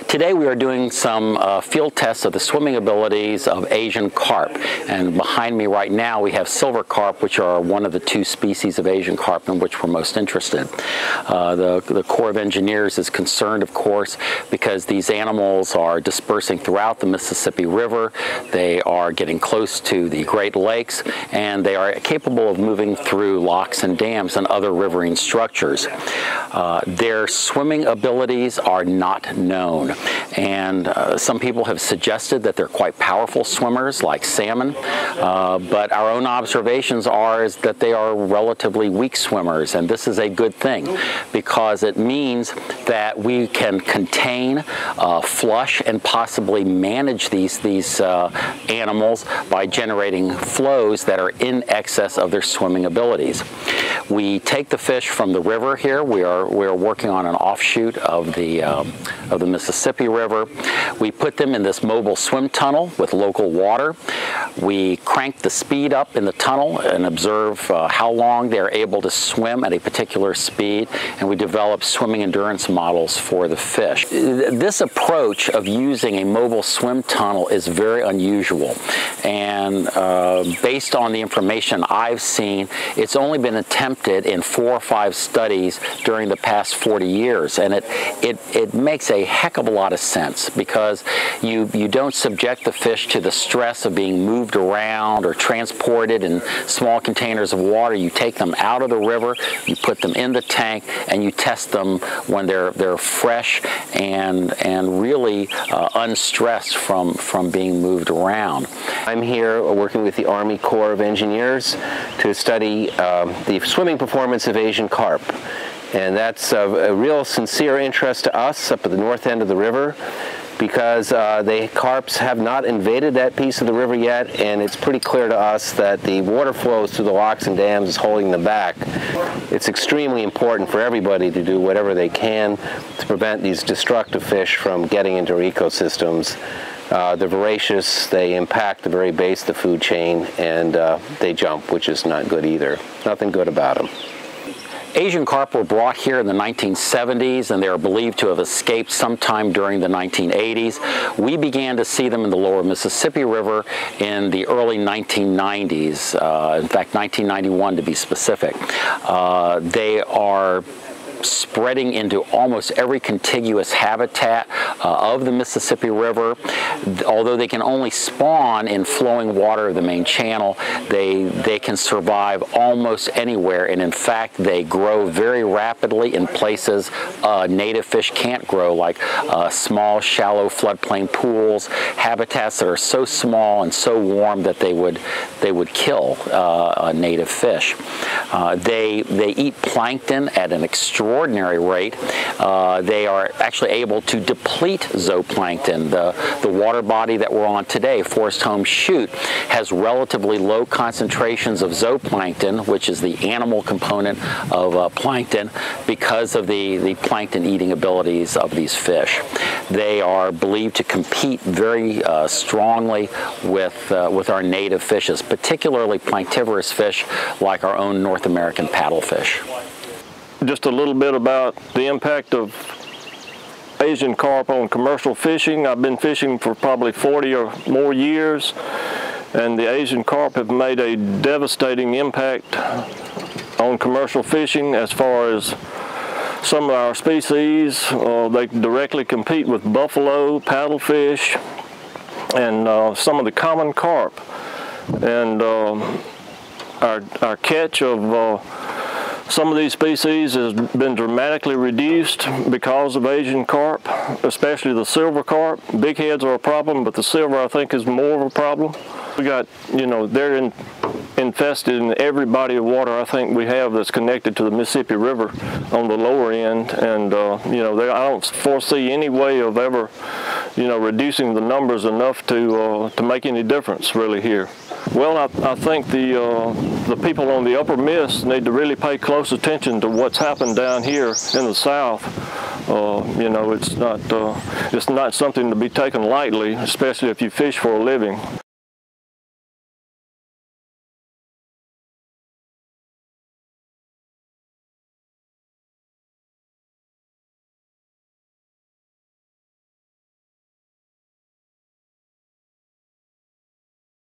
Today we are doing some field tests of the swimming abilities of Asian carp, and behind me right now we have silver carp, which are one of the two species of Asian carp in which we're most interested. The Corps of Engineers is concerned, of course, because these animals are dispersing throughout the Mississippi River. They are getting close to the Great Lakes, and they are capable of moving through locks and dams and other riverine structures. Their swimming abilities are not known, and some people have suggested that they're quite powerful swimmers like salmon, but our own observations is that they are relatively weak swimmers, and this is a good thing because it means that we can contain, flush, and possibly manage these animals by generating flows that are in excess of their swimming abilities. We take the fish from the river here. We are working on an offshoot of the Mississippi River. We put them in this mobile swim tunnel with local water. We crank the speed up in the tunnel and observe how long they're able to swim at a particular speed, and we develop swimming endurance models for the fish. This approach of using a mobile swim tunnel is very unusual, and based on the information I've seen, it's only been attempted in 4 or 5 studies during the past 40 years, and it makes a heck of a lot of sense because you don't subject the fish to the stress of being moved around or transported in small containers of water. You take them out of the river, you put them in the tank, and you test them when they're fresh and really unstressed from being moved around. I'm here working with the Army Corps of Engineers to study the swimming performance of Asian carp. And that's a real sincere interest to us up at the north end of the river because the carps have not invaded that piece of the river yet, and it's pretty clear to us that the water flows through the locks and dams is holding them back. It's extremely important for everybody to do whatever they can to prevent these destructive fish from getting into our ecosystems. They're voracious, they impact the very base of the food chain, and they jump, which is not good either. Nothing good about them. Asian carp were brought here in the 1970s, and they are believed to have escaped sometime during the 1980s. We began to see them in the lower Mississippi River in the early 1990s, in fact 1991 to be specific. They are spreading into almost every contiguous habitat of the Mississippi River. Although they can only spawn in flowing water of the main channel, they can survive almost anywhere, and in fact they grow very rapidly in places native fish can't grow, like small shallow floodplain pools, habitats that are so small and so warm that they would kill native fish. They eat plankton at an extraordinary rate. They are actually able to deplete zooplankton. The water body that we're on today, Forest Home Chute, has relatively low concentrations of zooplankton, which is the animal component of plankton, because of the plankton eating abilities of these fish. They are believed to compete very strongly with our native fishes, particularly planktivorous fish like our own North American paddlefish. Just a little bit about the impact of Asian carp on commercial fishing. I've been fishing for probably 40 or more years, and the Asian carp have made a devastating impact on commercial fishing. As far as some of our species, they directly compete with buffalo, paddlefish, and some of the common carp. And our catch of some of these species has been dramatically reduced because of Asian carp, especially the silver carp. Big heads are a problem, but the silver, I think, is more of a problem. We got, they're infested in every body of water I think we have that's connected to the Mississippi River on the lower end, and I don't foresee any way of ever, reducing the numbers enough to make any difference really here. Well, I think the people on the upper Miss need to really pay close attention to what's happened down here in the south. It's not something to be taken lightly, especially if you fish for a living.